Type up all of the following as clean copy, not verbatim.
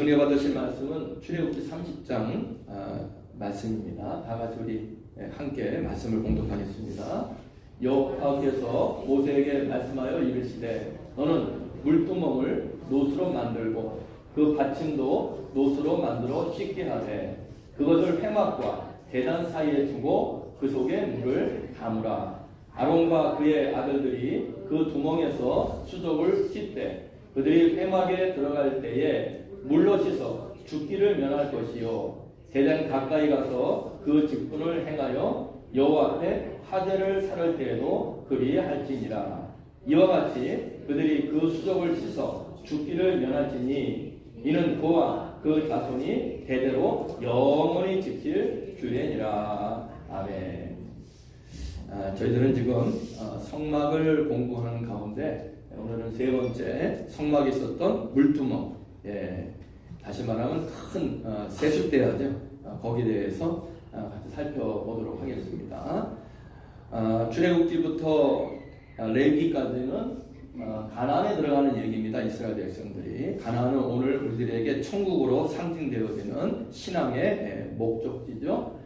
은혜 받으실 말씀은 출애굽기 30장 말씀입니다. 다 같이 우리 함께 말씀을 공독하겠습니다. 여호와께서 모세에게 말씀하여 이르시되 너는 물두멍을 노수로 만들고 그 받침도 노수로 만들어 씻게 하되 그것을 회막과 제단 사이에 두고 그 속에 물을 담으라. 아론과 그의 아들들이 그 두멍에서 수족을 씻되 그들이 회막에 들어갈 때에 물로 씻어 죽기를 면할 것이요 제단 가까이 가서 그 직분을 행하여 여호와 앞에 화제를 살을 때에도 그리할지니라. 이와 같이 그들이 그 수족을 씻어 죽기를 면할지니 이는 그와 그 자손이 대대로 영원히 지킬 규례니라. 아멘. 저희들은 지금 성막을 공부하는 가운데 오늘은 세 번째 성막에 있었던 물두멍, 다시 말하면 큰 세숫대야죠. 거기에 대해서 같이 살펴보도록 하겠습니다. 출애굽기부터 레위기까지는 가나안에 들어가는 얘기입니다. 이스라엘 백성들이. 가나안은 오늘 우리들에게 천국으로 상징되어지는 신앙의 목적지죠.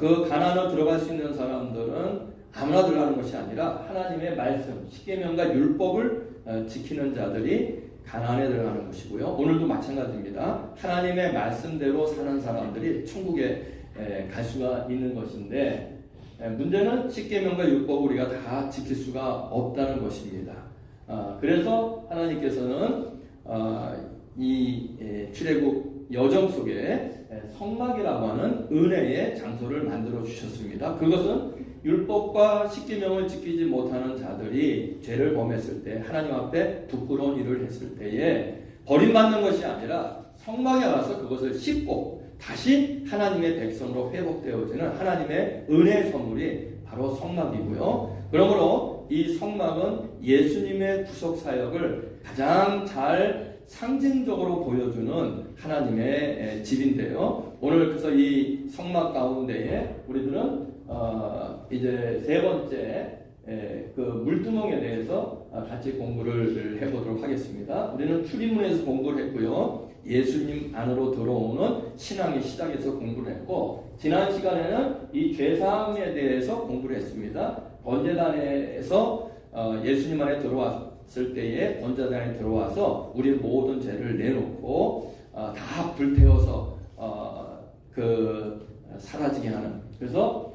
그 가나안으로 들어갈 수 있는 사람들은 아무나 들어가는 것이 아니라 하나님의 말씀, 십계명과 율법을 지키는 자들이 가나안에 들어가는 것이고요. 오늘도 마찬가지입니다. 하나님의 말씀대로 사는 사람들이 천국에 갈 수가 있는 것인데 문제는 십계명과 율법을 우리가 다 지킬 수가 없다는 것입니다. 그래서 하나님께서는 이 출애굽 여정 속에 성막이라고 하는 은혜의 장소를 만들어 주셨습니다. 그것은 율법과 십계명을 지키지 못하는 자들이 죄를 범했을 때 하나님 앞에 부끄러운 일을 했을 때에 버림받는 것이 아니라 성막에 가서 그것을 씻고 다시 하나님의 백성으로 회복되어지는 하나님의 은혜의 선물이 바로 성막이고요. 그러므로 이 성막은 예수님의 구속 사역을 가장 잘 상징적으로 보여주는 하나님의 집인데요. 오늘 그래서 이 성막 가운데에 우리들은 이제 세 번째 그 물두멍에 대해서 같이 공부를 해보도록 하겠습니다. 우리는 출입문에서 공부를 했고요. 예수님 안으로 들어오는 신앙의 시작에서 공부를 했고, 지난 시간에는 이 죄사함에 대해서 공부를 했습니다. 번제단에서 예수님 안에 들어왔을 때에 번제단에 들어와서 우리의 모든 죄를 내놓고 다 불태워서 사라지게 하는, 그래서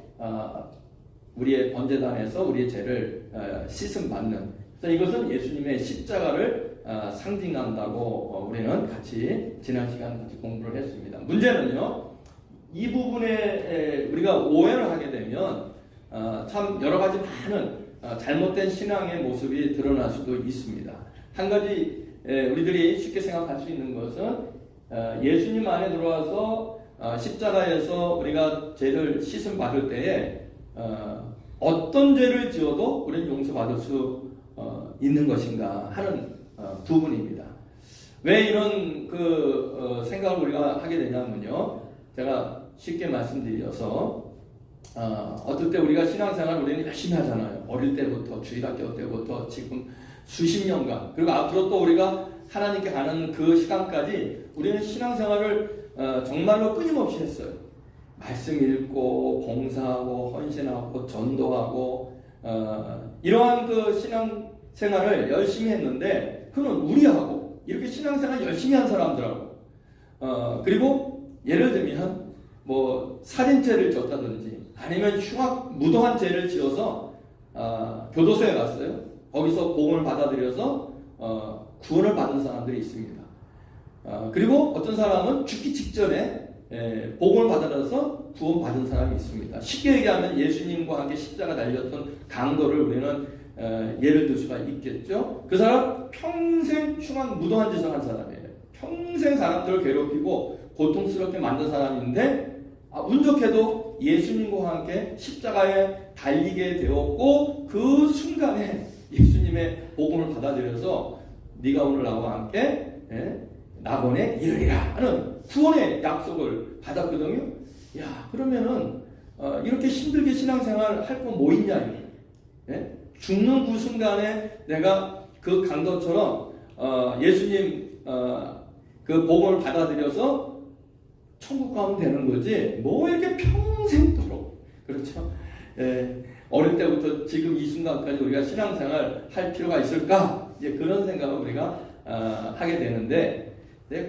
우리의 번제단에서 우리의 죄를 씻음 받는, 그래서 이것은 예수님의 십자가를 상징한다고 우리는 같이 지난 시간 같이 공부를 했습니다. 문제는요, 이 부분에 우리가 오해를 하게 되면 참 여러 가지 많은 잘못된 신앙의 모습이 드러날 수도 있습니다. 한 가지 우리들이 쉽게 생각할 수 있는 것은 예수님 안에 들어와서 십자가에서 우리가 죄를 씻음 받을 때에 어떤 죄를 지어도 우리는 용서받을 수 있는 것인가 하는 부분입니다. 왜 이런 생각을 우리가 하게 되냐면요, 제가 쉽게 말씀드려서 어떨 때 우리가 신앙생활 우리는 열심히 하잖아요. 어릴 때부터, 주일학교 때부터 지금 수십 년간, 그리고 앞으로 또 우리가 하나님께 가는 그 시간까지 우리는 신앙생활을 정말로 끊임없이 했어요. 말씀 읽고 봉사하고 헌신하고 전도하고 이러한 그 신앙생활을 열심히 했는데, 그건 우리하고 이렇게 신앙생활 열심히 한 사람들하고 그리고 예를 들면 뭐 살인죄를 졌다든지 아니면 흉악 무도한 죄를 지어서 교도소에 갔어요. 거기서 복음을 받아들여서 구원을 받은 사람들이 있습니다. 그리고 어떤 사람은 죽기 직전에 복음을 받아들여서 구원받은 사람이 있습니다. 쉽게 얘기하면 예수님과 함께 십자가 달렸던 강도를 우리는 예를 들 수가 있겠죠. 그 사람 평생 흉한 무도한 짓을 한 사람이에요. 평생 사람들을 괴롭히고 고통스럽게 만든 사람인데 운 좋게도 예수님과 함께 십자가에 달리게 되었고, 그 순간에 예수님의 복음을 받아들여서 네가 오늘 나와 함께 낙원에 이르리라 하는 구원의 약속을 받았거든요. 야, 그러면은 이렇게 힘들게 신앙생활 할 거 뭐 있냐? 죽는 그 순간에 내가 그 강도처럼 예수님 그 복음을 받아들여서 천국 가면 되는 거지 뭐 이렇게 평생도록 그렇죠? 예, 어릴 때부터 지금 이 순간까지 우리가 신앙생활 할 필요가 있을까? 이제 그런 생각을 우리가 하게 되는데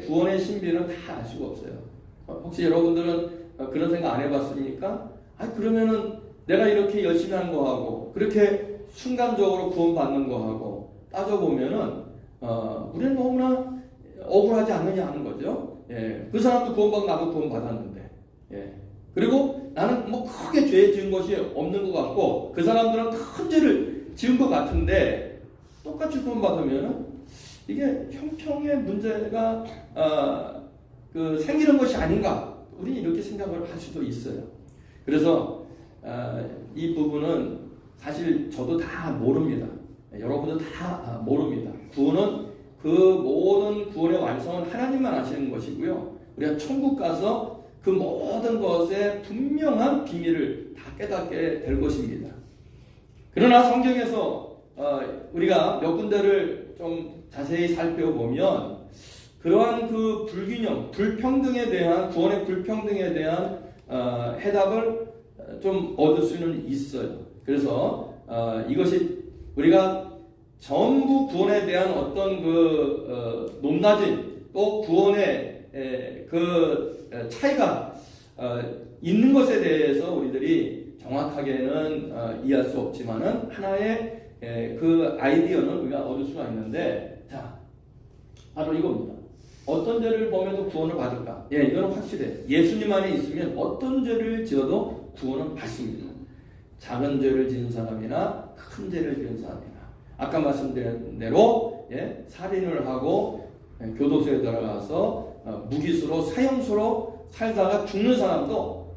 구원의 신비는 다 알 수가 없어요. 혹시 여러분들은 그런 생각 안 해봤습니까? 그러면은 내가 이렇게 열심히 하는 거하고 그렇게 순간적으로 구원받는 거하고 따져보면은 우리는 너무나 억울하지 않느냐 하는 거죠. 예, 그 사람도 구원받고 나도 구원받았는데 예. 그리고 나는 뭐 크게 죄 지은 것이 없는 것 같고 그 사람들은 큰 죄를 지은 것 같은데 똑같이 구원받으면은 이게 형평의 문제가 생기는 것이 아닌가 우리 이렇게 생각을 할 수도 있어요. 그래서 이 부분은 사실 저도 다 모릅니다. 여러분도 다 모릅니다. 구원은 그 모든 구원의 완성은 하나님만 하시는 것이고요. 우리가 천국 가서 그 모든 것의 분명한 비밀을 다 깨닫게 될 것입니다. 그러나 성경에서 우리가 몇 군데를 좀 자세히 살펴보면 그러한 그 불균형, 불평등에 대한 구원의 불평등에 대한 해답을 좀 얻을 수는 있어요. 그래서 이것이 우리가 전부 구원에 대한 어떤 높낮임 또 구원의 그 차이가 있는 것에 대해서 우리들이 정확하게는 이해할 수 없지만은 하나의 그 아이디어는 우리가 얻을 수가 있는데 자 바로 이겁니다. 어떤 죄를 범해도 구원을 받을까? 예, 이거는 확실해. 예수님 안에 있으면 어떤 죄를 지어도 구원은 받습니다. 작은 죄를 지은 사람이나 큰 죄를 지은 사람이나 아까 말씀드린 대로 살인을 하고 교도소에 들어가서 무기수로 사형수로 살다가 죽는 사람도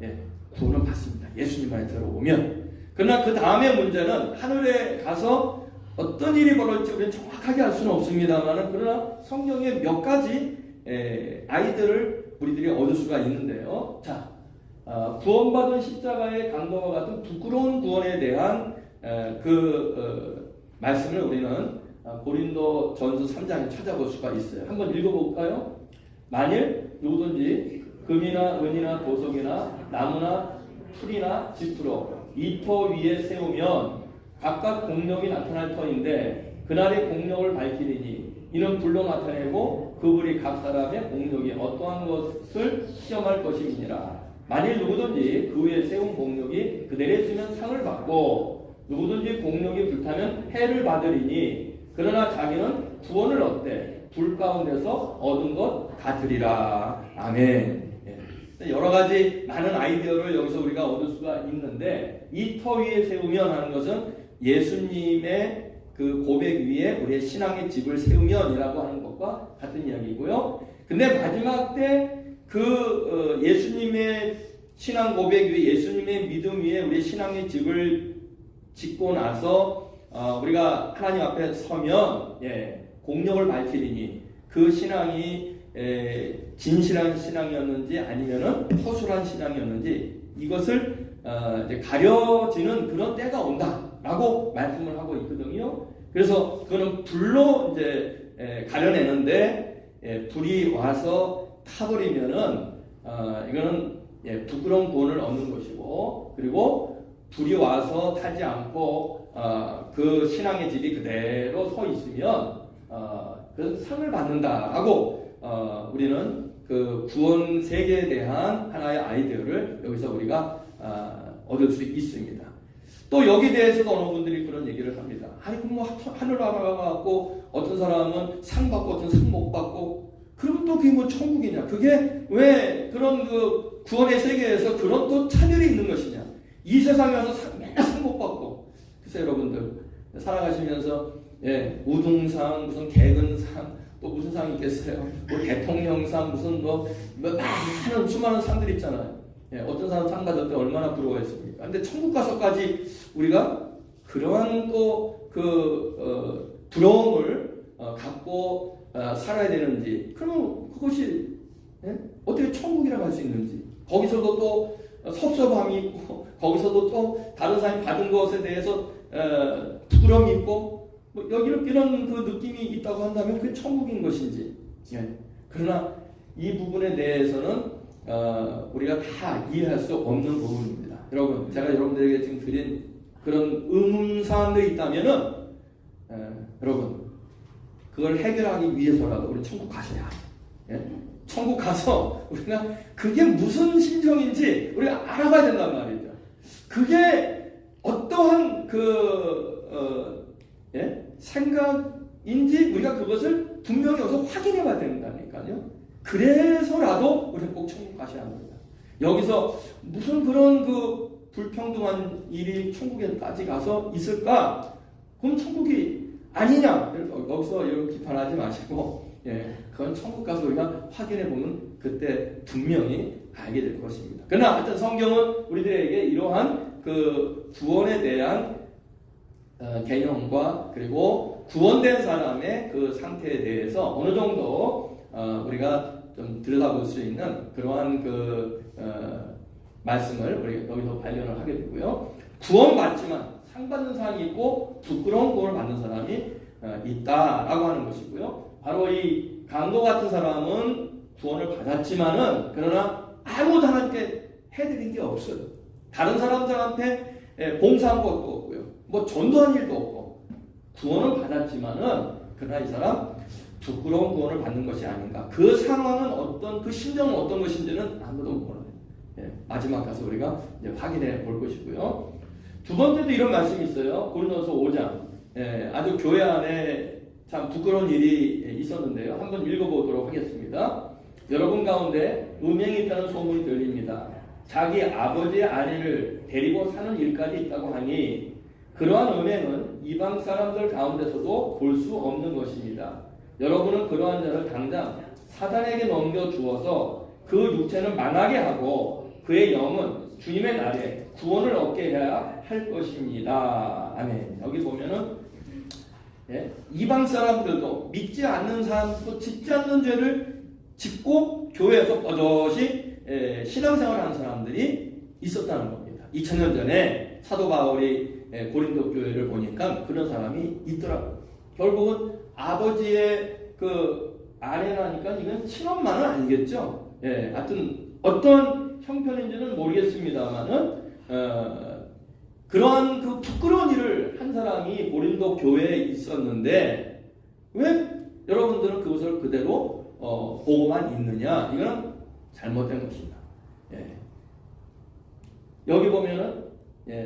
구원을 받습니다. 예수님 안에 들어오면. 그러나 그 다음의 문제는 하늘에 가서 어떤 일이 벌어질지 우리는 정확하게 알 수는 없습니다만 그러나 성경에 몇 가지 아이들을 우리들이 얻을 수가 있는데요. 자, 구원받은 십자가의 강도와 같은 부끄러운 구원에 대한 말씀을 우리는 고린도 전서 3장에 찾아볼 수가 있어요. 한번 읽어볼까요? 만일 누구든지 금이나 은이나 보석이나 나무나 풀이나 지프로 이 터 위에 세우면 각각 공력이 나타날 터인데 그날의 공력을 밝히리니 이는 불로 나타내고 그 불이 각 사람의 공력이 어떠한 것을 시험할 것임이니라. 만일 누구든지 그 위에 세운 공력이 그대로 주면 상을 받고 누구든지 공력이 불타면 해를 받으리니 그러나 자기는 구원을 얻되 불 가운데서 얻은 것 같으리라. 아멘. 여러 가지 많은 아이디어를 여기서 우리가 얻을 수가 있는데 이 터 위에 세우면 하는 것은 예수님의 그 고백 위에 우리의 신앙의 집을 세우면이라고 하는 것과 같은 이야기고요. 근데 마지막 때 그 예수님의 신앙 고백 위에 예수님의 믿음 위에 우리의 신앙의 집을 짓고 나서 우리가 하나님 앞에 서면 공력을 밝히리니 그 신앙이 진실한 신앙이었는지 아니면은 허술한 신앙이었는지 이것을 이제 가려지는 그런 때가 온다라고 말씀을 하고 있거든요. 그래서 그거는 불로 이제 가려내는데 불이 와서 타버리면은 이거는 부끄러운 구원을 얻는 것이고 그리고 불이 와서 타지 않고 그 신앙의 집이 그대로 서 있으면 그 상을 받는다라고 우리는 그 구원 세계에 대한 하나의 아이디어를 여기서 우리가 얻을 수 있습니다. 또 여기에 대해서도 어느 분들이 그런 얘기를 합니다. 아니 그럼 뭐 하늘 나라가고 어떤 사람은 상 받고 어떤 상 못 받고 그럼 또 그게 뭐 천국이냐? 그게 왜 그런 그 구원의 세계에서 그런 또 차별이 있는 것이냐? 이 세상에 와서 맨날 상 못 받고 글쎄 여러분들 살아가시면서 우등상 무슨 개근상 또 무슨 상이 있겠어요? 뭐 대통령상 무슨 뭐 많은 수많은 상들 있잖아요. 어떤 사람 상 받을 때 얼마나 부러워했습니까? 근데 천국 가서까지 우리가 그러한 또 그 부러움을 갖고 살아야 되는지 그러면 그것이 어떻게 천국이라고 할 수 있는지 거기서도 또 섭섭함이 있고 거기서도 또 다른 사람이 받은 것에 대해서 부끄러움이 있고 뭐 이런 그 느낌이 있다고 한다면 그게 천국인 것인지 그러나 이 부분에 대해서는 우리가 다 이해할 수 없는 부분입니다. 여러분, 제가 여러분들에게 지금 드린 그런 의문사항들이 있다면은 여러분 그걸 해결하기 위해서라도 우리 천국 가셔야 예? 천국 가서 우리가 그게 무슨 심정인지 우리가 알아봐야 된단 말이죠. 그게 어떠한 생각인지 우리가 그것을 분명히 여기서 확인해 봐야 된다니까요. 그래서라도 우리는 꼭 천국 가셔야 합니다. 여기서 무슨 그런 그 불평등한 일이 천국에까지 가서 있을까? 그럼 천국이 아니냐? 여기서 여러분 비판하지 마시고, 그건 천국 가서 우리가 확인해 보면 그때 분명히 알게 될 것입니다. 그러나 하여튼 성경은 우리들에게 이러한 그 구원에 대한 개념과 그리고 구원된 사람의 그 상태에 대해서 어느 정도 우리가 좀 들여다볼 수 있는 그러한 말씀을 우리 여기서 발견을 하게 되고요. 구원받지만 상받는 사람이 있고 부끄러운 구원을 받는 사람이 있다라고 하는 것이고요. 바로 이 강도 같은 사람은 구원을 받았지만은 그러나 아무도 하나님께 해드린 게 없어요. 다른 사람들한테 봉사한 것도 없고요. 뭐 전도한 일도 없고 구원을 받았지만은 그러나 이 사람 부끄러운 구원을 받는 것이 아닌가. 그 상황은 어떤 그 심정은 어떤 것인지는 아무도 몰라요. 마지막 가서 우리가 이제 확인해 볼 것이고요. 두 번째도 이런 말씀이 있어요. 고린도서 5장. 아주 교회 안에 참 부끄러운 일이 있었는데요. 한번 읽어보도록 하겠습니다. 여러분 가운데 음행이 있다는 소문이 들립니다. 자기 아버지의 아내를 데리고 사는 일까지 있다고 하니 그러한 음행은 이방 사람들 가운데서도 볼 수 없는 것입니다. 여러분은 그러한 자를 당장 사단에게 넘겨주어서 그 육체는 망하게 하고 그의 영은 주님의 날에 구원을 얻게 해야 할 것입니다. 아멘. 여기 보면은 이방 사람들도 믿지 않는 사람도 짓지 않는 죄를 짓고 교회에서 버젓이 신앙생활을 하는 사람들이 있었다는 겁니다. 2000년 전에 사도 바울이 고린도 교회를 보니까 그런 사람이 있더라고요. 결국은 아버지의 그 아내라니까 이건 친엄마는 아니겠죠. 하여튼 어떤 형편인지는 모르겠습니다만은 그러한 그 부끄러운 일을 한 사람이 고린도 교회에 있었는데 왜 여러분들은 그것을 그대로 보고만 있느냐? 이건 잘못된 것입니다. 여기 보면은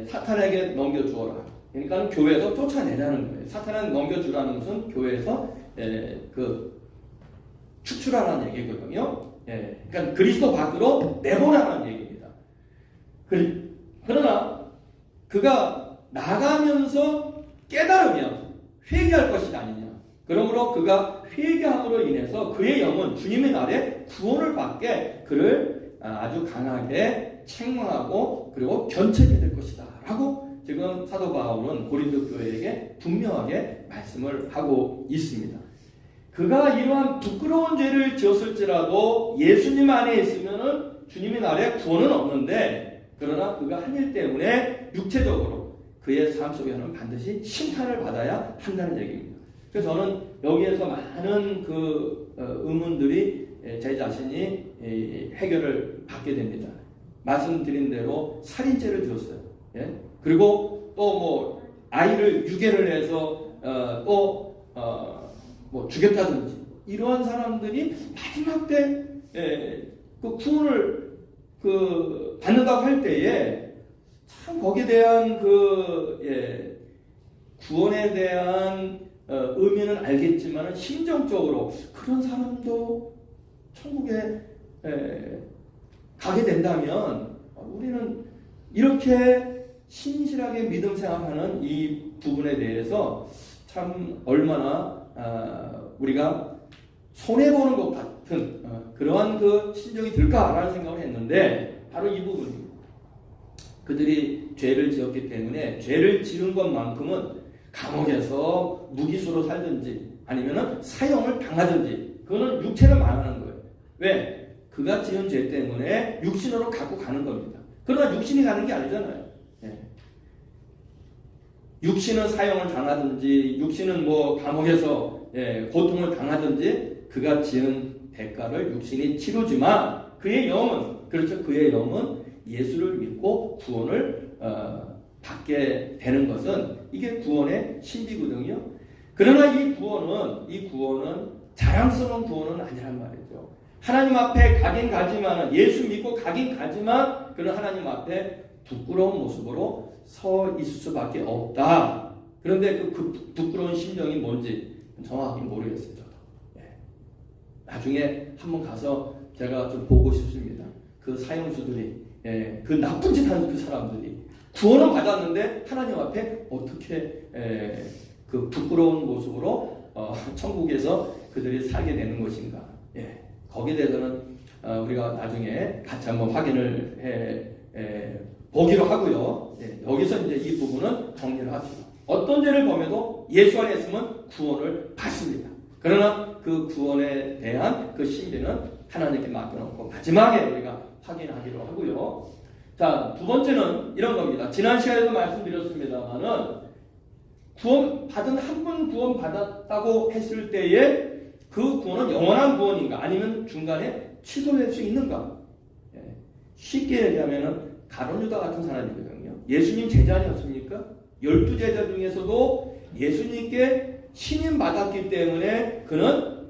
사탄에게 넘겨주어라. 그러니까 교회에서 쫓아내라는 거예요. 사탄에게 넘겨주라는 것은 교회에서 추출하라는 얘기거든요. 그러니까 그리스도 밖으로 내보라는 얘기입니다. 그러나 그가 나가면서 깨달으면 회개할 것이 아니냐. 그러므로 그가 회개함으로 인해서 그의 영은 주님의 날에 구원을 받게 그를 아주 강하게 책망하고 그리고 견책이 될 것이다 라고 지금 사도 바울은 고린도 교회에게 분명하게 말씀을 하고 있습니다. 그가 이러한 부끄러운 죄를 지었을지라도 예수님 안에 있으면은 주님의 날에 구원은 없는데 그러나 그가 한 일 때문에 육체적으로 그의 삶 속에는 반드시 심판을 받아야 한다는 얘기입니다. 그래서 저는 여기에서 많은 그 의문들이 제 자신이 해결을 받게 됩니다. 말씀드린 대로 살인죄를 지었어요. 그리고 또 뭐 아이를 유괴를 해서 뭐 죽였다든지 이러한 사람들이 마지막 때 그 구원을 받는다고 할 때에 참 거기에 대한 구원에 대한 의미는 알겠지만 심정적으로 그런 사람도 천국에 가게 된다면 우리는 이렇게 신실하게 믿음 생활하는 이 부분에 대해서 참 얼마나 우리가 손해보는 것 같은 그러한 그 심정이 들까라는 생각을 했는데 바로 이 부분입니다. 그들이 죄를 지었기 때문에 죄를 지은 것만큼은 감옥에서 무기수로 살든지 아니면 사형을 당하든지 그거는 육체를 망하는 거예요. 왜? 그가 지은 죄 때문에 육신으로 갖고 가는 겁니다. 그러나 육신이 가는 게 아니잖아요. 육신은 사형을 당하든지 육신은 뭐 감옥에서 고통을 당하든지 그가 지은 대가를 육신이 치르지만 그의 영은, 그렇죠, 그의 영은 예수를 믿고 구원을 받게 되는 것은 이게 구원의 신비거든요. 그러나 이 구원은 자랑스러운 구원은 아니란 말이죠. 하나님 앞에 가긴 가지만, 예수 믿고 가긴 가지만 그런 하나님 앞에 부끄러운 모습으로 서 있을 수밖에 없다. 그런데 그 부끄러운 심정이 뭔지 정확히 모르겠어요. 저도. 예. 나중에 한번 가서 제가 좀 보고 싶습니다. 그 사형수들이, 예, 그 나쁜 짓 하는 그 사람들이 구원은 받았는데 하나님 앞에 어떻게 그 부끄러운 모습으로 천국에서 그들이 살게 되는 것인가. 예. 거기에 대해서는 우리가 나중에 같이 한번 확인을 보기로 하고요. 예. 여기서 이제 이 부분은 정리를 하시고, 어떤 죄를 범해도 예수 안에 있으면 구원을 받습니다. 그러나 그 구원에 대한 그 신비는 하나님께 맡겨놓고 마지막에 우리가 확인하기로 하고요. 자, 두 번째는 이런 겁니다. 지난 시간에도 말씀드렸습니다만은 구원받은, 한 번 구원받았다고 했을 때에 그 구원은 영원한 구원인가, 아니면 중간에 취소될 수 있는가. 예. 쉽게 얘기하면은 가룟 유다 같은 사람이거든요. 예수님 제자 아니었습니까? 12제자 중에서도 예수님께 신임 받았기 때문에 그는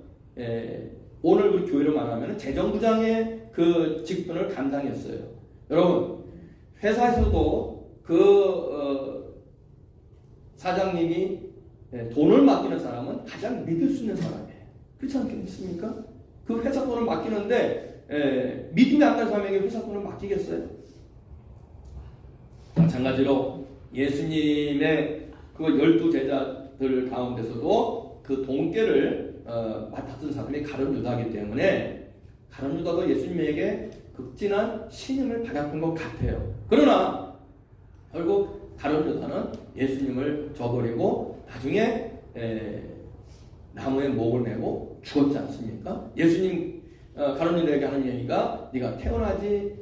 오늘 우리 교회로 말하면 재정부장의 그 직분을 감당했어요. 여러분, 회사에서도 그 사장님이 돈을 맡기는 사람은 가장 믿을 수 있는 사람이에요. 그렇지 않겠습니까? 그 회사 돈을 맡기는데 믿음이 안 가는 사람에게 회사 돈을 맡기겠어요? 마찬가지로 예수님의 그 12제자들 가운데서도 그 돈계를 맡았던 사람이 가룟 유다이기 때문에 가룟 유다도 예수님에게 극진한 신임을 받았던 것 같아요. 그러나 결국 가룟 유다는 예수님을 저버리고 나중에 나무에 목을 메고 죽었지 않습니까? 예수님 가룟 유다에게 하는 얘기가 네가 태어나지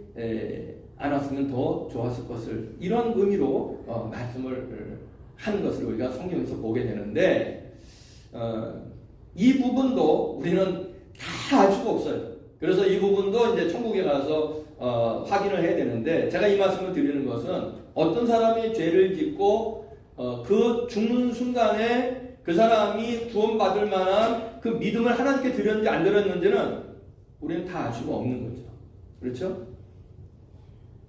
않았으면 더 좋았을 것을, 이런 의미로 말씀을 하는 것을 우리가 성경에서 보게 되는데, 이 부분도 우리는 다 알 수가 없어요. 그래서 이 부분도 이제 천국에 가서 확인을 해야 되는데, 제가 이 말씀을 드리는 것은 어떤 사람이 죄를 짓고 그 죽는 순간에 그 사람이 구원받을 만한 그 믿음을 하나님께 드렸는지 안 드렸는지는 우리는 다 알 수가 없는 거죠. 그렇죠?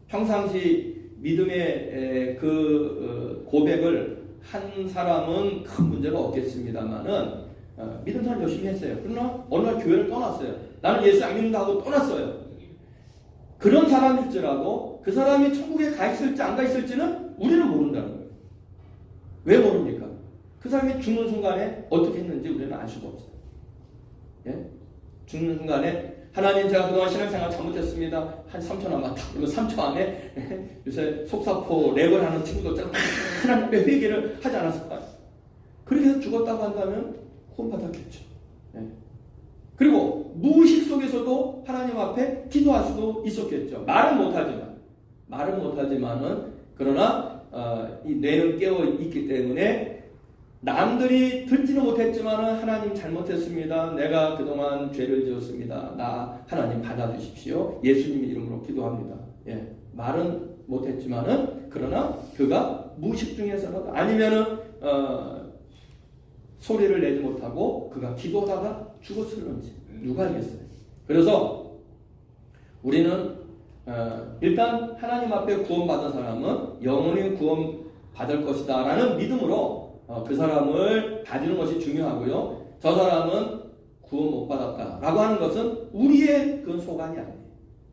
평상시 믿음의 그 고백을 한 사람은 큰 문제가 없겠습니다만은 믿은 사람 열심히 했어요. 그러나 어느 날 교회를 떠났어요. 나는 예수 안 믿는다 하고 떠났어요. 그런 사람일지라도 그 사람이 천국에 가 있을지 안 가 있을지는 우리는 모른다는 거예요. 왜 모릅니까? 그 사람이 죽는 순간에 어떻게 했는지 우리는 알 수가 없어요. 예? 죽는 순간에 하나님, 제가 그동안 신앙생활 잘못했습니다. 한 3초 남았다. 그러면 3초 안에 요새 속사포 랩을 하는 친구들처럼 하나님의 회개를 하지 않았을까요? 그렇게 해서 죽었다고 한다면 구원받았겠죠. 네. 그리고 무의식 속에서도 하나님 앞에 기도할 수도 있었겠죠. 말은 못하지만은 그러나 이 뇌는 깨어 있기 때문에 남들이 듣지는 못했지만 하나님 잘못했습니다. 내가 그동안 죄를 지었습니다. 나 하나님 받아주십시오. 예수님 이름으로 기도합니다. 예, 말은 못했지만은 그러나 그가 무의식 중에서라도 아니면은 소리를 내지 못하고 그가 기도하다가 죽었을런지 누가 알겠어요. 그래서 우리는 일단 하나님 앞에 구원받은 사람은 영원히 구원받을 것이다 라는 믿음으로 그 사람을 봐주는 것이 중요하고요. 저 사람은 구원 못 받았다라고 하는 것은 우리의 그 소관이 아니에요.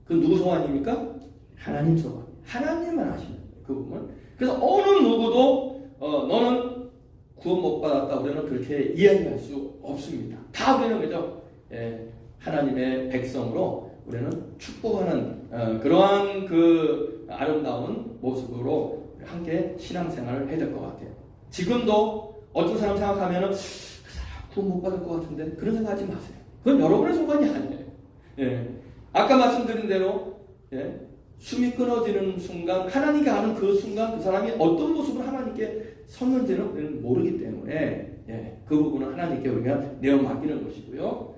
그 누구 소관입니까? 하나님 소관. 하나님만 아시는 거예요. 그 부분. 그래서 어느 누구도 너는 구원 못 받았다 우리는 그렇게 이야기할 수 없습니다. 다 우리는 그죠? 하나님의 백성으로 우리는 축복하는 그러한 그 아름다운 모습으로 함께 신앙생활을 해야 될 것 같아요. 지금도 어떤 사람 생각하면은 그 사람 구원 못 받을 것 같은데 그런 생각하지 마세요. 그건 여러분의 소관이 아니에요. 예. 아까 말씀드린 대로 숨이 끊어지는 순간 하나님께 아는 그 순간 그 사람이 어떤 모습으로 하나님께 섰는지는 우리는 모르기 때문에 그 부분은 하나님께 우리가 내어 맡기는 것이고요.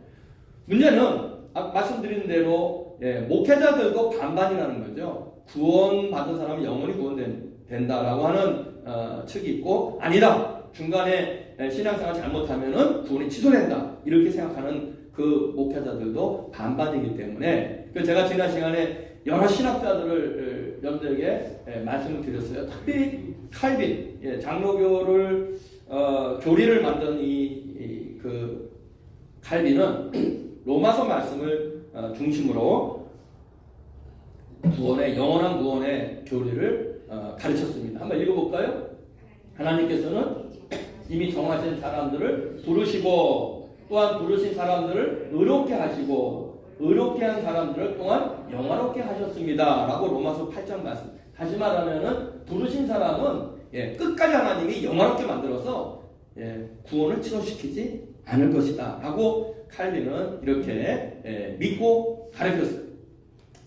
문제는 말씀드린 대로 목회자들도 반반이라는 거죠. 구원받은 사람이 영원히 구원된다라고 하는 측이 있고, 아니다, 중간에 신앙생활 잘못하면은 구원이 취소된다, 이렇게 생각하는 그 목회자들도 반반이기 때문에, 제가 지난 시간에 여러 신학자들을 여러분들에게 말씀을 드렸어요. 특히 칼빈, 장로교를 교리를 만든 그 칼빈은 로마서 말씀을 중심으로 영원한 구원의 교리를 가르쳤습니다. 한번 읽어볼까요? 하나님께서는 이미 정하신 사람들을 부르시고, 또한 부르신 사람들을 의롭게 하시고, 의롭게 한 사람들을 또한 영화롭게 하셨습니다 라고 로마서 8장 말씀. 다시 말하면은 부르신 사람은 끝까지 하나님이 영화롭게 만들어서 구원을 취소시키지 않을 것이다 라고 칼빈은 이렇게 믿고 가르쳤어요.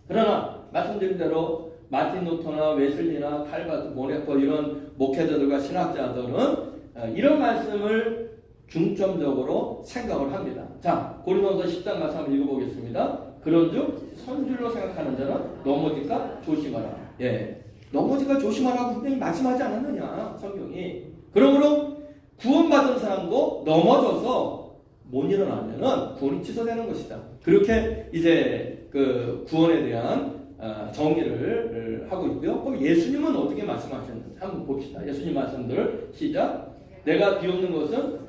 그러나 말씀드린 대로 마틴 루터나 웨슬리나 칼바트, 모네커 이런 목회자들과 신학자들은 이런 말씀을 중점적으로 생각을 합니다. 자, 고린도서 10장 말씀 한번 읽어보겠습니다. 그런즉 선줄로 생각하는 자는 넘어질까 조심하라. 넘어질까 조심하라고 분명히 말씀하지 않았느냐, 성경이. 그러므로 구원받은 사람도 넘어져서 못 일어나면은 구원이 취소되는 것이다. 그렇게 이제 그 구원에 대한 정의를 하고 있고요. 그럼 예수님은 어떻게 말씀하셨는지 한번 봅시다. 예수님 말씀들 시작. 내가 비옵는 것은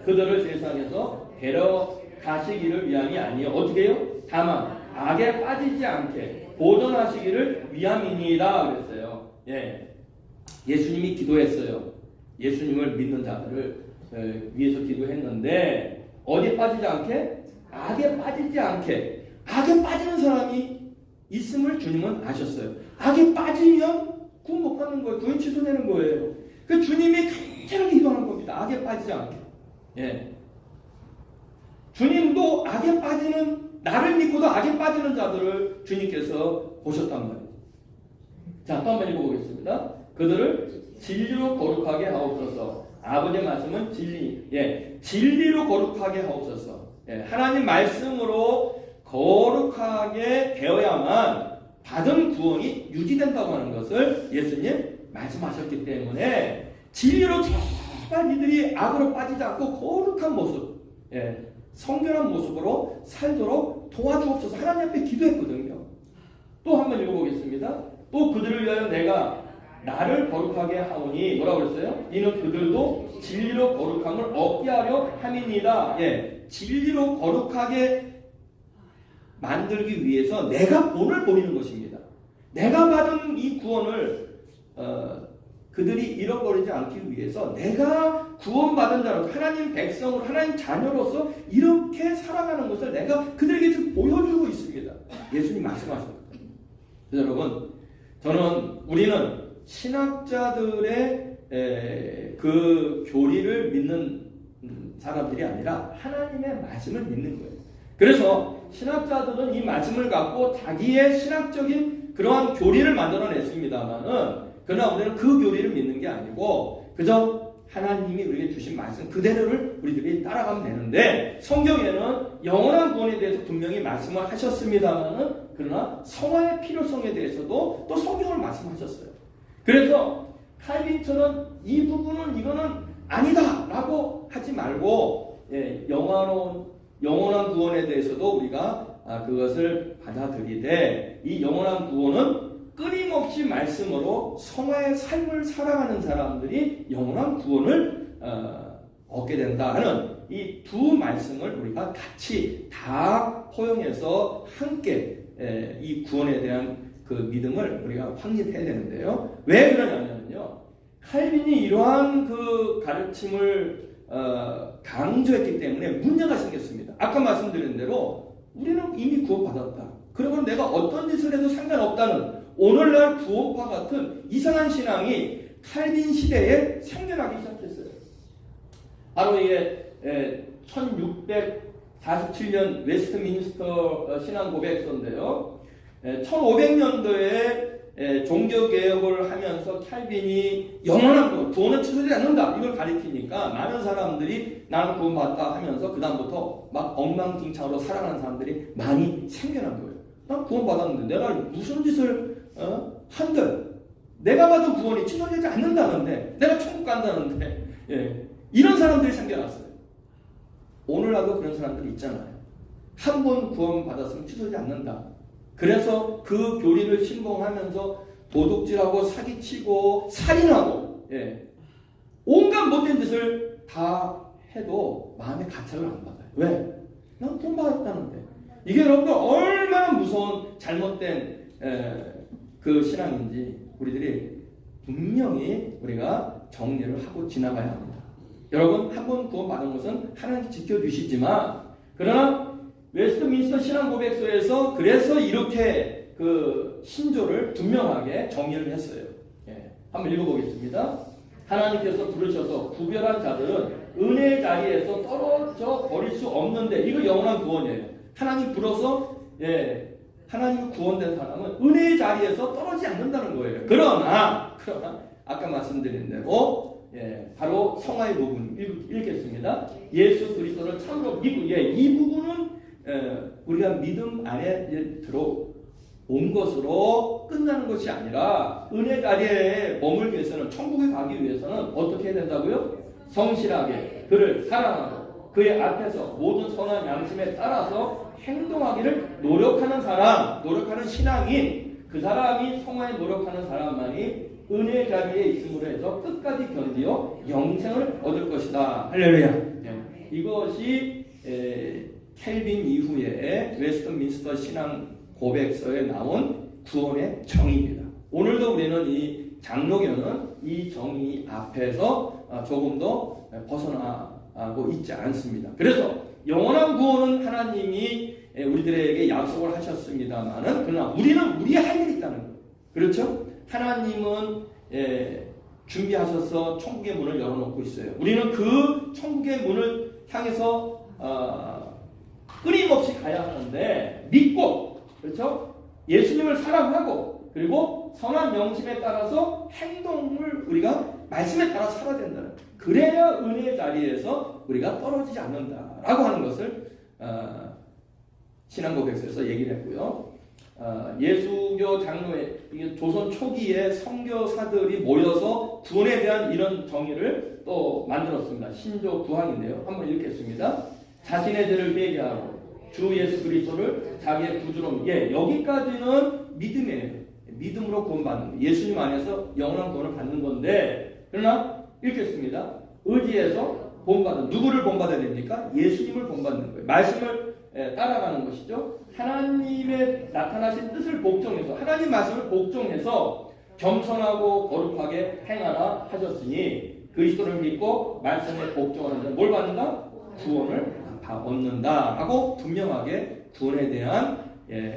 그들을 세상에서 데려가시기를 위함이 아니요. 어떻게 해요? 다만 악에 빠지지 않게 보존하시기를 위함이니라 그랬어요. 예수님이 기도했어요. 예수님을 믿는 자들을 위해서 기도했는데 어디에 빠지지 않게? 악에 빠지지 않게. 악에 빠지는 사람이 있음을 주님은 아셨어요. 악에 빠지면 구원 못 받는 거예요. 구원 취소되는 거예요. 그 주님이 간절하게 기도하는 겁니다. 악에 빠지지 않게. 주님도 악에 빠지는, 나를 믿고도 악에 빠지는 자들을 주님께서 보셨단 말이에요. 자, 또 한번 읽어보겠습니다. 그들을 진리로 거룩하게 하옵소서. 아버지의 말씀은 진리. 진리로 거룩하게 하옵소서. 하나님 말씀으로 거룩하게 되어야만 받은 구원이 유지된다고 하는 것을 예수님 말씀하셨기 때문에 진리로 제발 이들이 악으로 빠지지 않고 거룩한 모습, 성결한 모습으로 살도록 도와주옵소서. 하나님 앞에 기도했거든요. 또 한번 읽어보겠습니다. 또 그들을 위하여 내가 나를 거룩하게 하오니 뭐라고 그랬어요? 이는 그들도 진리로 거룩함을 얻게 하려 함이니이다. 진리로 거룩하게 만들기 위해서 내가 본을 보이는 것입니다. 내가 받은 이 구원을 그들이 잃어버리지 않기 위해서 내가 구원받은 자로 하나님 백성으로 하나님 자녀로서 이렇게 살아가는 것을 내가 그들에게 지금 보여주고 있습니다. 예수님 말씀하셨습니다. 여러분, 우리는 신학자들의 그 교리를 믿는 사람들이 아니라 하나님의 말씀을 믿는 거예요. 그래서 신학자들은 이 말씀을 갖고 자기의 신학적인 그러한 교리를 만들어냈습니다만은, 그러나 우리는 그 교리를 믿는 게 아니고 그저 하나님이 우리에게 주신 말씀 그대로를 우리들이 따라가면 되는데, 성경에는 영원한 구원에 대해서 분명히 말씀을 하셨습니다만은 그러나 성화의 필요성에 대해서도 또 성경을 말씀하셨어요. 그래서 칼빈처럼 이 부분은 이거는 아니다 라고 하지 말고 영원한 구원에 대해서도 우리가 그것을 받아들이되, 이 영원한 구원은 끊임없이 말씀으로 성화의 삶을 살아가는 사람들이 영원한 구원을 얻게 된다 하는 이 두 말씀을 우리가 같이 다 포용해서 함께 이 구원에 대한 그 믿음을 우리가 확립해야 되는데요. 왜 그러냐면요, 칼빈이 이러한 그 가르침을 강조했기 때문에 문제가 생겼습니다. 아까 말씀드린 대로 우리는 이미 구원받았다. 그러면 내가 어떤 짓을 해도 상관없다는 오늘날 구원파 같은 이상한 신앙이 칼빈 시대에 생겨나기 시작했어요. 바로 이게 1647년 웨스트민스터 신앙 고백서인데요. 1500년도에 종교 개혁을 하면서 칼빈이 영원한 구원은 취소되지 않는다 이걸 가리키니까 많은 사람들이 나는 구원받다 하면서 그 다음부터 막 엉망진창으로 살아가는 사람들이 많이 생겨난 거예요. 난 구원받았는데 내가 무슨 짓을 한들 내가 받은 구원이 취소되지 않는다는데 내가 천국 간다는데 이런 사람들이 생겨났어요. 오늘날도 그런 사람들이 있잖아요. 한 번 구원받았으면 취소되지 않는다. 그래서 그 교리를 신봉하면서 도둑질하고 사기치고 살인하고 온갖 못된 짓을 다 해도 마음의 가책을 안 받아요. 왜? 난 돈 받았다는데. 이게 여러분들 얼마나 무서운 잘못된 그 신앙인지 우리들이 분명히 우리가 정리를 하고 지나가야 합니다. 여러분 한 번 구원받은 것은 하나님께 지켜주시지만 그러나 웨스트민스터 신앙고백서에서 그래서 이렇게 그 신조를 분명하게 정의를 했어요. 한번 읽어보겠습니다. 하나님께서 부르셔서 구별한 자들은 은혜의 자리에서 떨어져 버릴 수 없는데 이거 영원한 구원이에요. 하나님 불어서 하나님 구원된 사람은 은혜의 자리에서 떨어지지 않는다는 거예요. 그러나 아까 말씀드린 대로 바로 성화의 부분 읽겠습니다. 예수 그리스도를 참으로 믿고 이 부분은 우리가 믿음 안에 들어온 것으로 끝나는 것이 아니라 은혜 자리에 머물기 위해서는 천국에 가기 위해서는 어떻게 해야 된다고요? 성실하게 그를 사랑하고 그의 앞에서 모든 선한 양심에 따라서 행동하기를 노력하는 사람, 노력하는 신앙인 그 사람이 성화에 노력하는 사람만이 은혜 자리에 있음으로 해서 끝까지 견디어 영생을 얻을 것이다. 할렐루야. 이것이 켈빈 이후에 웨스트민스터 신앙 고백서에 나온 구원의 정의입니다. 오늘도 우리는 이 장로교는 이 정의 앞에서 조금 더 벗어나고 있지 않습니다. 그래서 영원한 구원은 하나님이 우리들에게 약속을 하셨습니다만은 그러나 우리는 우리의 할 일이 있다는 거예요. 그렇죠? 하나님은 준비하셔서 천국의 문을 열어놓고 있어요. 우리는 그 천국의 문을 향해서 끊임없이 가야 하는데 믿고 그렇죠? 예수님을 사랑하고 그리고 선한 영심에 따라서 행동을 우리가 말씀에 따라 살아야 된다는 그래야 은혜의 자리에서 우리가 떨어지지 않는다라고 하는 것을 신앙고백서에서 얘기를 했고요. 예수교 장로회 조선 초기에 선교사들이 모여서 구원에 대한 이런 정의를 또 만들었습니다. 신조 9항인데요. 한번 읽겠습니다. 자신의 죄를 회개하고 주 예수 그리스도를 자기의 구주로 여기까지는 믿음이에요. 믿음으로 구원받는 거예요. 예수님 안에서 영원한 구원을 받는 건데 그러나 읽겠습니다. 의지해서 본받는 누구를 본받아야 됩니까? 예수님을 본받는 거예요. 말씀을 따라가는 것이죠. 하나님의 나타나신 뜻을 복종해서 하나님 말씀을 복종해서 겸손하고 거룩하게 행하라 하셨으니 그리스도를 믿고 말씀에 복종하는 자는 뭘 받는다? 구원을 얻는다 하고 분명하게 구원에 대한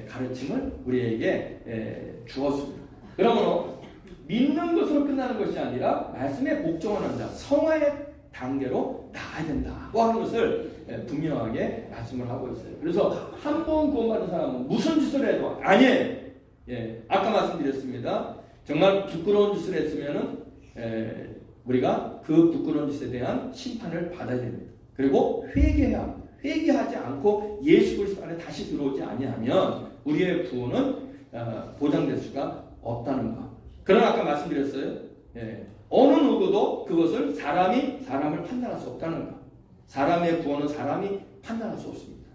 가르침을 우리에게 주었습니다. 그러므로 믿는 것으로 끝나는 것이 아니라 말씀에 복종하는 자 성화의 단계로 나아야 된다고 하는 것을 분명하게 말씀을 하고 있어요. 그래서 한 번 구원받은 사람은 무슨 짓을 해도 아니에요. 아까 말씀드렸습니다. 정말 부끄러운 짓을 했으면은 우리가 그 부끄러운 짓에 대한 심판을 받아야 됩니다. 그리고 회개해야 합니다. 회개하지 않고 예수 그리스도 안에 다시 들어오지 아니하면 우리의 구원은 보장될 수가 없다는 것. 그러나 아까 말씀드렸어요. 어느 누구도 그것을 사람이 사람을 판단할 수 없다는 것. 사람의 구원은 사람이 판단할 수 없습니다.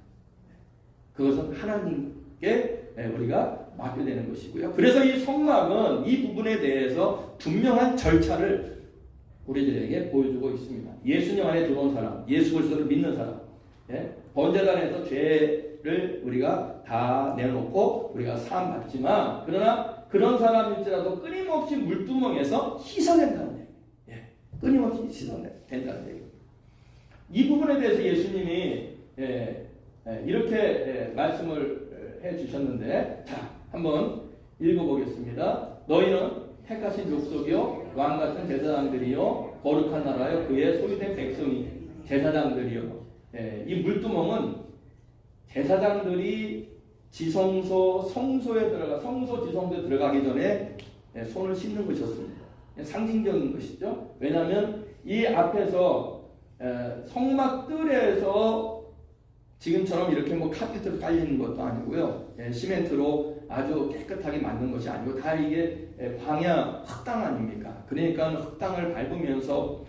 그것은 하나님께 우리가 맡겨되는 것이고요. 그래서 이 성막은 이 부분에 대해서 분명한 절차를 우리들에게 보여주고 있습니다. 예수님 안에 들어온 사람, 예수 그리스도를 믿는 사람, 번제단에서 죄를 우리가 다 내놓고 우리가 사함 받지만 그러나 그런 사람일지라도 끊임없이 물두멍에서 씻어낸다는 얘기예요. 끊임없이 씻어낸다는 얘기예요. 이 부분에 대해서 예수님이 이렇게 말씀을 해주셨는데 자 한번 읽어보겠습니다. 너희는 택하신 족속이요 왕같은 제사장들이요 거룩한 나라요 그의 소유된 백성이 제사장들이요. 이 물두멍은 제사장들이 지성소, 성소 지성소에 들어가기 전에 손을 씻는 것이었습니다. 상징적인 것이죠. 왜냐하면 이 앞에서 성막들에서 지금처럼 이렇게 뭐 카페트로 깔리는 것도 아니고요. 시멘트로 아주 깨끗하게 만든 것이 아니고 다 이게 광야 흙당 아닙니까? 그러니까 흙당을 밟으면서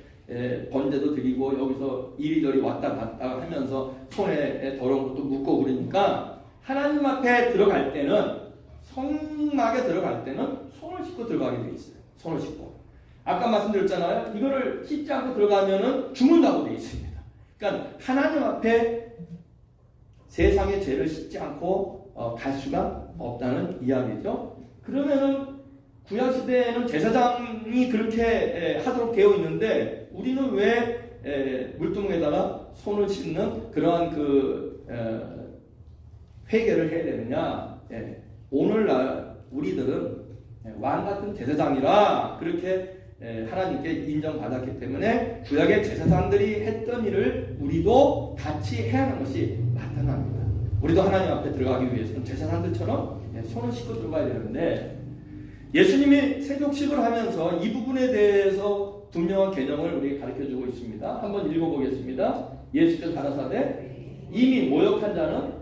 번제도 드리고 여기서 이리저리 왔다 갔다 하면서 손에 더러운 것도 묻고 그러니까 하나님 앞에 들어갈 때는 성막에 들어갈 때는 손을 씻고 들어가게 돼 있어요. 손을 씻고. 아까 말씀드렸잖아요. 이거를 씻지 않고 들어가면은 죽는다고 돼 있습니다. 그러니까 하나님 앞에 세상의 죄를 씻지 않고 갈 수가 없다는 이야기죠. 그러면은 구약 시대에는 제사장이 그렇게 하도록 되어 있는데 우리는 왜 물두멍에다가 손을 씻는 그러한 회개를 해야 되느냐? 오늘날 우리들은 왕 같은 제사장이라 그렇게 하나님께 인정받았기 때문에 구약의 제사장들이 했던 일을 우리도 같이 해야 하는 것이 마땅합니다. 우리도 하나님 앞에 들어가기 위해서는 제사장들처럼 손을 씻고 들어가야 되는데 예수님이 세족식을 하면서 이 부분에 대해서 분명한 개념을 우리에게 가르쳐주고 있습니다. 한번 읽어보겠습니다. 예수께서 가라사대 이미 모욕한 자는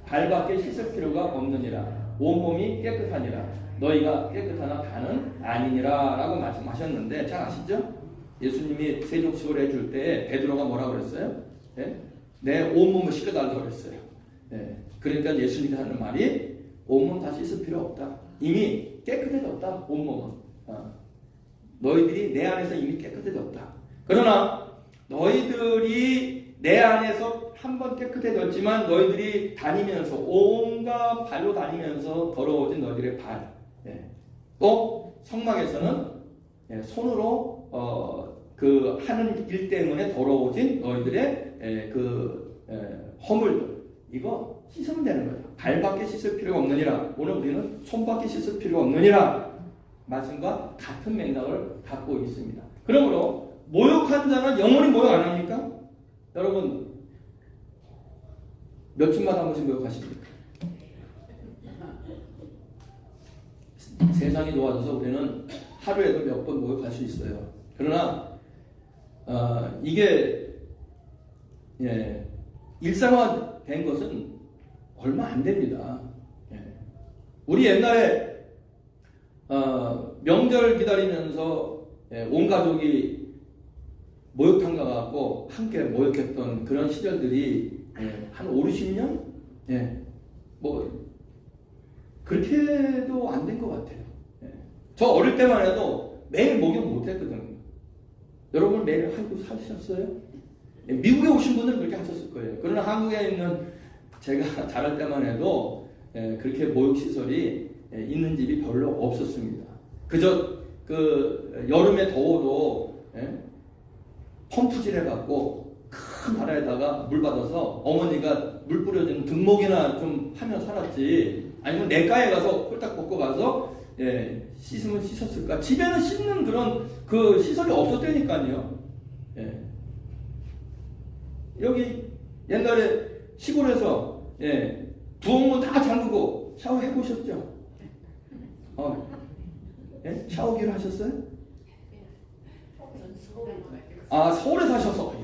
발밖에 씻을 필요가 없느니라. 온몸이 깨끗하니라. 너희가 깨끗하나 다는 아니니라 라고 말씀하셨는데 잘 아시죠? 예수님이 세족식을 해줄 때 베드로가 뭐라고 그랬어요? 내 온몸을 씻겨달라고 그랬어요. 그러니까 예수님이 하는 말이 온몸 다 씻을 필요 없다. 이미 깨끗해졌다. 온몸은. 너희들이 내 안에서 이미 깨끗해졌다. 그러나 너희들이 내 안에서 한번 깨끗해졌지만 너희들이 다니면서 온갖 발로 다니면서 더러워진 너희들의 발. 또 성막에서는 손으로 그 하는 일 때문에 더러워진 너희들의 허물들 이거 씻으면 되는 거예요. 발밖에 씻을 필요가 없느니라. 오늘 우리는 손밖에 씻을 필요가 없느니라. 말씀과 같은 맥락을 갖고 있습니다. 그러므로 모욕한 자는 영원히 모욕 안 합니까? 여러분 며칠마다 한 번씩 모욕하십니까? 세상이 좋아져서 우리는 하루에도 몇 번 모욕할 수 있어요. 그러나 이게 일상화된 것은 얼마 안 됩니다. 우리 옛날에 명절 기다리면서 온 가족이 목욕탕 가갖고 함께 모욕했던 그런 시절들이 한 5, 60년? 뭐 그렇게도 안 된 것 같아요. 저 어릴 때만 해도 매일 목욕 못했거든요. 여러분 매일 하고 사셨어요? 미국에 오신 분들은 그렇게 하셨을 거예요. 그러나 한국에 있는 제가 자랄 때만 해도 그렇게 목욕시설이 있는 집이 별로 없었습니다. 그저 여름에 더워도 펌프질 해갖고 큰 바다에다가 물 받아서 어머니가 물 뿌려주는 등목이나 좀 하며 살았지. 아니면 냇가에 가서 홀딱 벗고 가서 씻으면 씻었을까? 집에는 씻는 그런 시설이 없었다니까요. 여기 옛날에 시골에서 부엌문 다 잠그고 샤워해 보셨죠? 샤워기를 하셨어요? 아, 서울에 사셔서.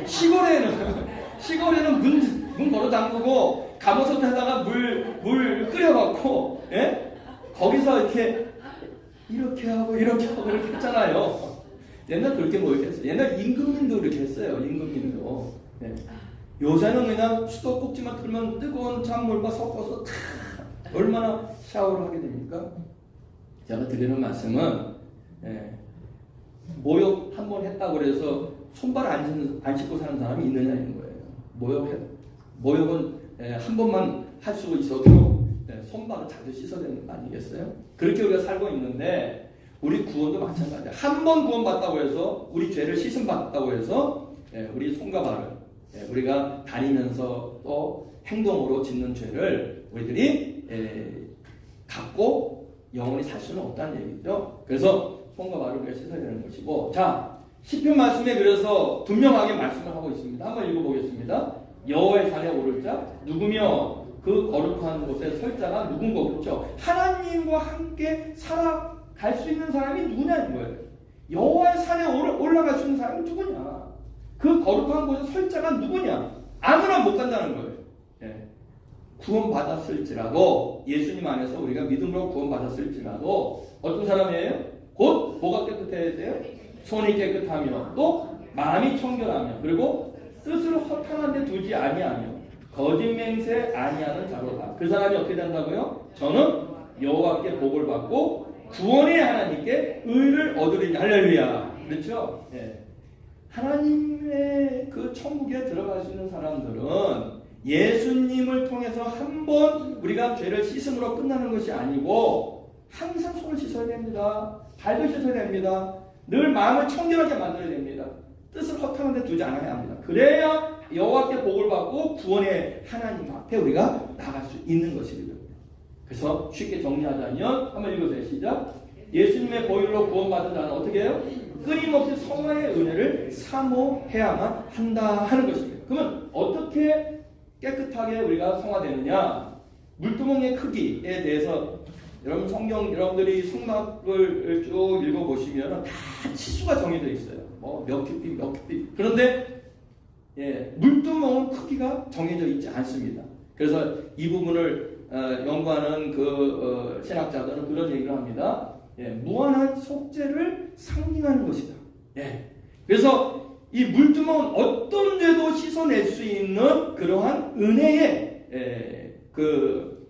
시골에는 문 걸어 잠그고 가마솥 하다가 물 끓여갖고 거기서 이렇게 하고 이렇게 했잖아요. 옛날 그렇게 모욕했어요. 옛날 임금님도 그렇게 했어요. 임금님도. 요새는 그냥 수도꼭지만 틀면 뜨거운 찬물과 섞어서 얼마나 샤워를 하게 됩니까? 제가 드리는 말씀은 모욕 한 번 했다고 그래서 손발 안 씻고 사는 사람이 있느냐 이런 거예요. 모욕은 한 번만 할 수 있어도 손발을 자주 씻어야 되는 거 아니겠어요? 그렇게 우리가 살고 있는데 우리 구원도 마찬가지야. 한 번 구원받다고 해서 우리 죄를 씻음받다고 해서 우리 손과 발을 우리가 다니면서 또 행동으로 짓는 죄를 우리들이 갖고 영원히 살 수는 없다는 얘기죠. 그래서 손과 발을 우리가 씻어야 되는 것이고, 자, 시편 말씀에 그래서 분명하게 말씀을 하고 있습니다. 한번 읽어보겠습니다. 여호와의 산에 오를 자 누구며 그 거룩한 곳에 설 자가 누군가 그렇죠. 하나님과 함께 살아갈 수 있는 사람이 누구냐는 거예요. 여호와의 산에 올라갈 수 있는 사람이 누구냐. 그 거룩한 곳에 설 자가 누구냐. 아무나 못 간다는 거예요. 예. 구원받았을지라도 예수님 안에서 우리가 믿음으로 구원받았을지라도 어떤 사람이에요? 곧 뭐가 깨끗해야 돼요? 손이 깨끗하며 또 마음이 청결하며 그리고 뜻을 허탄한 데 두지 아니하며 거짓 맹세 아니하는 자로다. 그 사람이 어떻게 된다고요? 저는 여호와께 복을 받고 구원의 하나님께 의를 얻으리니. 할렐루야. 그렇죠? 예. 하나님의 그 천국에 들어갈 수 있는 사람들은 예수님을 통해서 한번 우리가 죄를 씻음으로 끝나는 것이 아니고 항상 손을 씻어야 됩니다. 발도 씻어야 됩니다. 늘 마음을 청결하게 만들어야 됩니다. 뜻을 허탄한 데 두지 않아야 합니다. 그래야 여호와께 복을 받고 구원의 하나님 앞에 우리가 나갈 수 있는 것입니다. 그래서 쉽게 정리하자면 한번 읽어주세요. 시작. 예수님의 보혈로 구원받은 자는 어떻게 해요? 끊임없이 성화의 은혜를 사모해야만 한다 하는 것입니다. 그러면 어떻게 깨끗하게 우리가 성화되느냐? 물두멍의 크기에 대해서 여러분 성경 여러분들이 성막을 쭉 읽어보시면 다 치수가 정해져 있어요. 뭐 몇 큐빗 몇 큐빗. 그런데 예, 물두멍은 크기가 정해져 있지 않습니다. 그래서 이 부분을 연구하는 신학자들은 그런 얘기를 합니다. 예, 무한한 속죄를 상징하는 것이다. 예, 그래서 이 물두멍은 어떤 죄도 씻어낼 수 있는 그러한 은혜의 그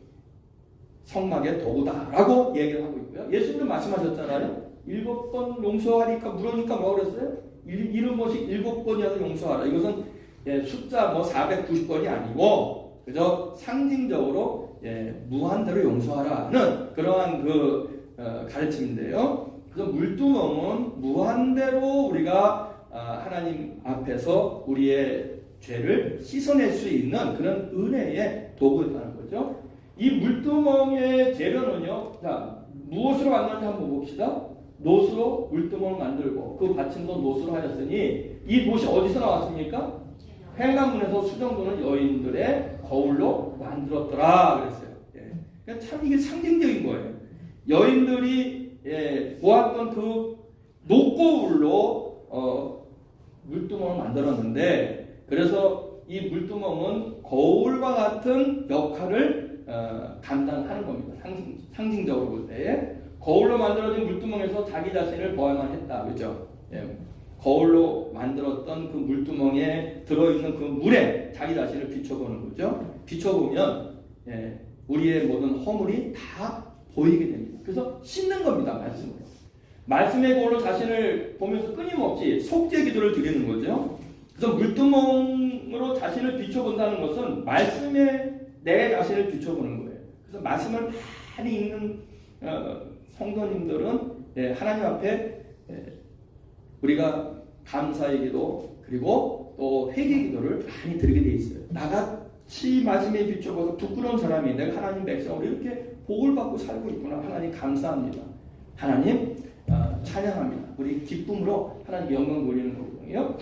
성막의 도구다라고 얘기를 하고 있고요. 예수님도 말씀하셨잖아요. 7번 용서하니까 물으니까 뭐라고 그랬어요? 이름 모식 7번이라도 용서하라. 이것은 예, 숫자 490번이 아니고 그저 상징적으로 예, 무한대로 용서하라는 그러한 가르침인데요. 그래서 물두멍은 무한대로 우리가 하나님 앞에서 우리의 죄를 씻어낼 수 있는 그런 은혜의 도구였다는 거죠. 이 물두멍의 재료는요. 자, 무엇으로 만드는지 한번 봅시다. 노수로 물두멍을 만들고 그 받침도 노수로 하였으니 이 못이 어디서 나왔습니까? 횡단문에서 수정도는 여인들의 거울로 만들었더라 그랬어요. 예. 그러니까 참 이게 상징적인 거예요. 여인들이 예, 보았던 그 녹거울로 물두멍을 만들었는데 그래서 이 물두멍은 거울과 같은 역할을 감당하는 겁니다. 상징적으로 볼 때 거울로 만들어진 물두멍에서 자기 자신을 보아야만 했다. 그렇죠? 예. 거울로 만들었던 그 물두멍에 들어있는 그 물에 자기 자신을 비춰보는 거죠. 비춰보면 예, 우리의 모든 허물이 다 보이게 됩니다. 그래서 씻는 겁니다. 말씀으로. 말씀의 거울로 자신을 보면서 끊임없이 속죄 기도를 드리는 거죠. 그래서 물두멍으로 자신을 비춰본다는 것은 말씀에 내 자신을 비춰보는 거예요. 그래서 말씀을 많이 읽는 성도님들은 예, 하나님 앞에 우리가 감사의 기도 그리고 또 회개 기도를 많이 드리게 돼 있어요. 나같이 말씀에 비춰봐서 부끄러운 사람이 내가 하나님 백성으로 이렇게 복을 받고 살고 있구나. 하나님 감사합니다. 하나님 찬양합니다. 우리 기쁨으로 하나님 영광 돌리는 거거든요.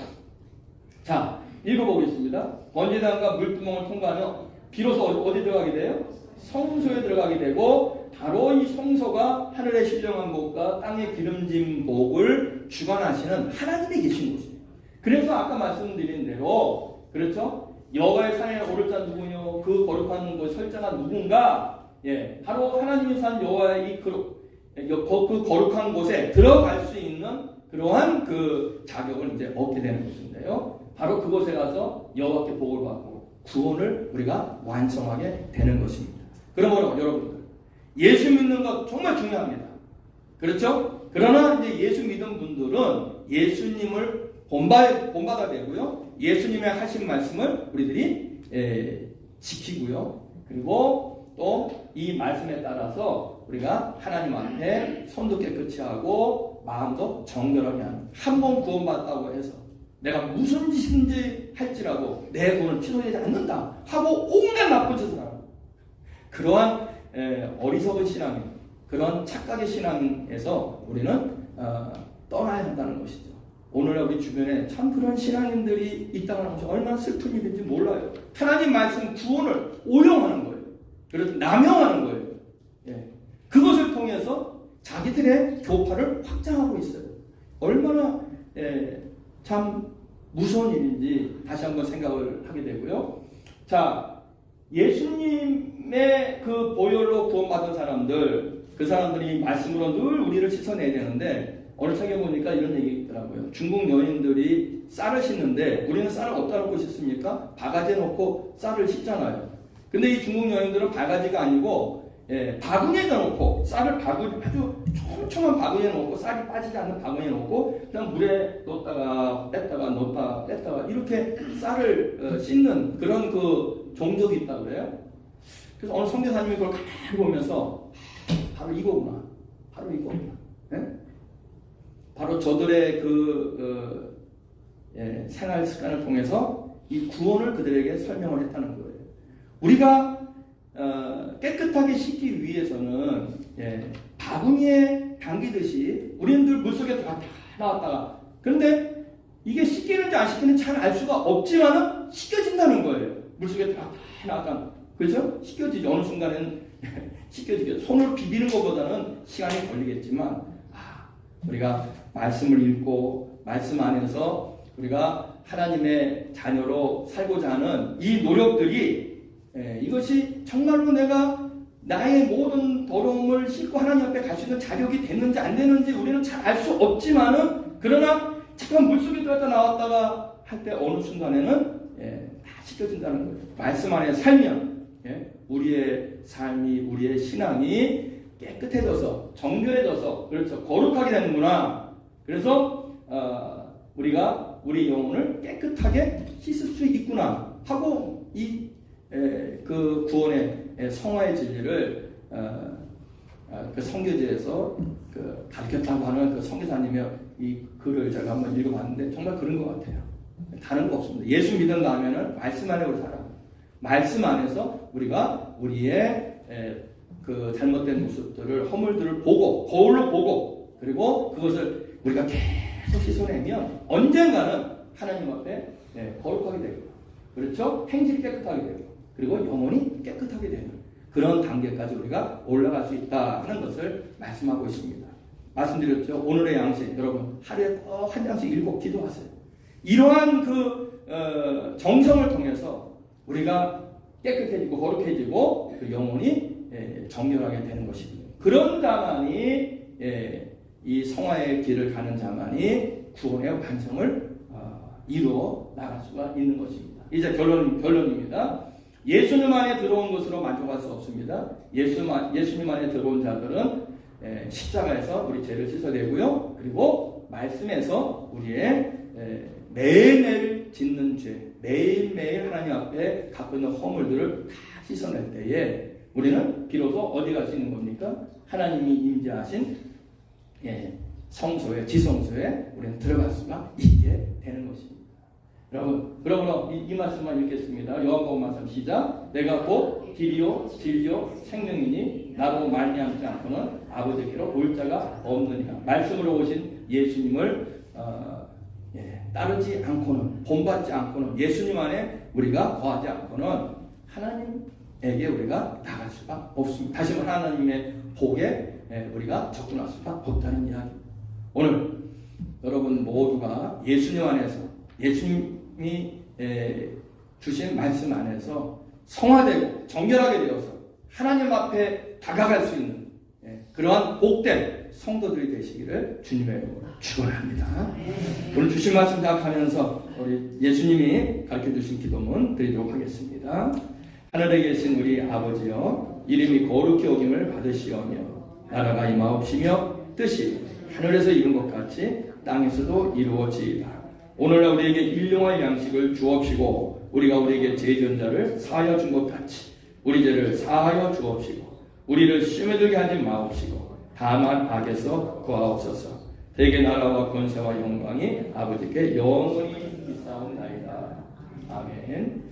자, 읽어보겠습니다. 번제단과 물두멍을 통과하면 비로소 어디 들어가게 돼요? 성소에 들어가게 되고 바로 이 성소가 하늘의 신령한 복과 땅의 기름진 복을 주관하시는 하나님이 계신 곳입니다. 그래서 아까 말씀드린 대로 그렇죠? 여호와의 산에 오를 자 누구뇨? 그 거룩한 곳 설자가 누군가? 예, 바로 하나님이 산 여호와의 그 거룩한 곳에 들어갈 수 있는 그러한 그 자격을 이제 얻게 되는 것인데요. 바로 그곳에 가서 여호와께 복을 받고 구원을 우리가 완성하게 되는 것입니다. 그러므로 여러분들 예수 믿는 것 정말 중요합니다. 그렇죠? 그러나 이제 예수 믿은 분들은 예수님을 본받아야 되고요. 예수님의 하신 말씀을 우리들이 지키고요. 그리고 또 이 말씀에 따라서 우리가 하나님 앞에 손도 깨끗이 하고 마음도 정결하게 하는, 한 번 구원받았다고 해서 내가 무슨 짓인지 할지라도 내 구원은 취소되지 않는다 하고 온갖 나쁜 짓을 하는 그러한 어리석은 신앙, 그런 착각의 신앙에서 우리는 떠나야 한다는 것이죠. 오늘날 우리 주변에 참 그런 신앙인들이 있다는 것이 얼마나 슬픈 일인지 몰라요. 하나님 말씀 구원을 오용하는 거예요. 그래서 남용하는 거예요. 예. 그것을 통해서 자기들의 교파를 확장하고 있어요. 얼마나 참 무서운 일인지 다시 한번 생각을 하게 되고요. 자, 예수님의 그 보혈로 구원받은 사람들, 그 사람들이 말씀으로 늘 우리를 씻어내야 되는데, 어느 책에 보니까 이런 얘기 있더라고요. 중국 여인들이 쌀을 씻는데 우리는 쌀을 어디다 놓고 씻습니까? 바가지에 놓고 쌀을 씻잖아요. 근데 이 중국 여인들은 바가지가 아니고 바구니에다 놓고 쌀을 아주 촘촘한 바구니에 놓고 쌀이 빠지지 않는 바구니에 놓고 그냥 물에 넣었다가 뺐다가 넣었다가 뺐다가 이렇게 쌀을 씻는 그런 그 종족이 있다고 그래요. 그래서 어느 선교사님이 그걸 가만히 보면서 바로 이거구나. 바로 이거구나. 네? 바로 저들의 생활 습관을 통해서 이 구원을 그들에게 설명을 했다는 거예요. 우리가 깨끗하게 씻기 위해서는 바구니에 담기듯이 우리는 늘 물속에 들어갔다가 나왔다가, 그런데 이게 씻기는지 안 씻기는지 잘 알 수가 없지만은 씻겨진다는 거예요. 물속에 들어갔다가 나왔다가. 그렇죠? 씻겨지죠. 어느 순간에는 씻겨지겠죠. 손을 비비는 것보다는 시간이 걸리겠지만, 우리가 말씀을 읽고 말씀 안에서 우리가 하나님의 자녀로 살고자 하는 이 노력들이 이것이 정말로 내가 나의 모든 더러움을 싣고 하나님 앞에 갈 수 있는 자격이 됐는지 안 되는지 우리는 잘 알 수 없지만은, 그러나 잠깐 물속에 들어갔다 나왔다가 할 때 어느 순간에는 다 씻겨진다는 거예요. 말씀 안에 살면 우리의 삶이, 우리의 신앙이 깨끗해져서 정결해져서, 그렇죠, 거룩하게 되는구나. 그래서 우리가 우리 영혼을 깨끗하게 씻을 수 있구나 하고 그 구원의 성화의 진리를 그 선교제에서 가르쳤다고 하는 그 선교사님의 이 글을 제가 한번 읽어봤는데 정말 그런 것 같아요. 다른 거 없습니다. 예수 믿는다 하면은 말씀 안에 우리 살아. 말씀 안에서 우리가 우리의 그 잘못된 모습들을, 허물들을 보고, 거울로 보고, 그리고 그것을 우리가 계속 씻어내면 언젠가는 하나님 앞에 거룩하게 되고, 그렇죠? 행실이 깨끗하게 되고, 그리고 영혼이 깨끗하게 되는 그런 단계까지 우리가 올라갈 수 있다는 것을 말씀하고 있습니다. 말씀드렸죠? 오늘의 양식, 여러분 하루에 꼭 한 장씩 읽고 기도하세요. 이러한 정성을 통해서 우리가 깨끗해지고 거룩해지고 그 영혼이 정결하게 되는 것입니다. 그런 자만이 이 성화의 길을 가는 자만이 구원의 완성을 이루어 나갈 수가 있는 것입니다. 이제 결론입니다. 예수님 안에 들어온 것으로 만족할 수 없습니다. 예수님 안에 들어온 자들은 십자가에서 우리 죄를 씻어내고요. 그리고 말씀에서 우리의 매일매일 짓는 죄, 매일매일 하나님 앞에 갖고 있는 허물들을 다 씻어낼 때에 우리는 비로소 어디 갈 수 있는 겁니까? 하나님이 임재하신 성소에, 지성소에 우리는 들어갈 수가 있게 되는 것입니다. 여러분, 그러므로 이 말씀만 읽겠습니다. 요한복음 말씀 시작. 내가 곧 길이요 진리요 생명이니 나로 말미암지 않고는 아버지께로 올 자가 없느니라. 말씀으로 오신 예수님을 따르지 않고는, 본받지 않고는, 예수님 안에 우리가 거하지 않고는 하나님에게 우리가 나갈 수가 없습니다. 다시 한번 하나님의 복에 우리가 접근할 수가 없다는 이야기입니다. 오늘 여러분 모두가 예수님 안에서, 예수님이 주신 말씀 안에서 성화되고 정결하게 되어서 하나님 앞에 다가갈 수 있는 그러한 복된 성도들이 되시기를 주님의 이름으로 축원합니다. 오늘 주신 말씀 생각하면서 우리 예수님이 가르쳐주신 기도문 드리도록 하겠습니다. 하늘에 계신 우리 아버지여, 이름이 거룩히 여김을 받으시오며 나라가 임하옵시며 뜻이 하늘에서 이룬 것 같이 땅에서도 이루어지이다. 오늘날 우리에게 일용할 양식을 주옵시고 우리가 우리에게 죄지은 자를 사하여 준 것 같이 우리 죄를 사하여 주옵시고 우리를 시험에 들게 하지 마옵시고 다만 악에서 구하옵소서. 대개 나라와 권세와 영광이 아버지께 영원히 있사옵나이다. 아멘.